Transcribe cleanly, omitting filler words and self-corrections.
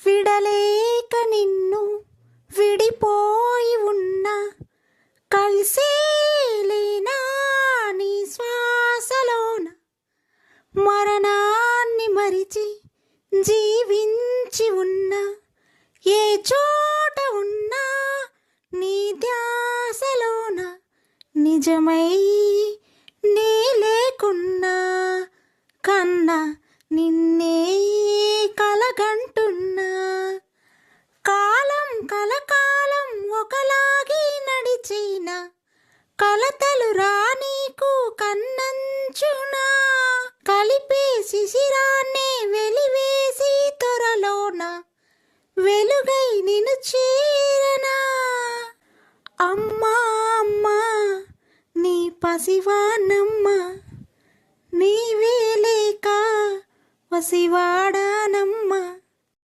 విడలేక నిన్ను విడిపోయి ఉన్నా కలిసేలేనా నీ శ్వాసలోన మరణాన్ని మరిచి జీవించి ఉన్నా ఏ చోట ఉన్నా నీ ధ్యాసలోన నిజమై నీ లేకున్నా కన్నా నిన్నే కలగంటున్నా కాలం కలకాలం ఒకలాగి నడిచిన కలతలు రానీకు కన్నంచునా కలిపే శిశిరాన్నే వెలివేసి త్వరలోన వెలుగై నిన్ను చేరనా అమ్మా అమ్మా నీ పసివానమ్మ నీవే లేక వసివాడానమ్మ.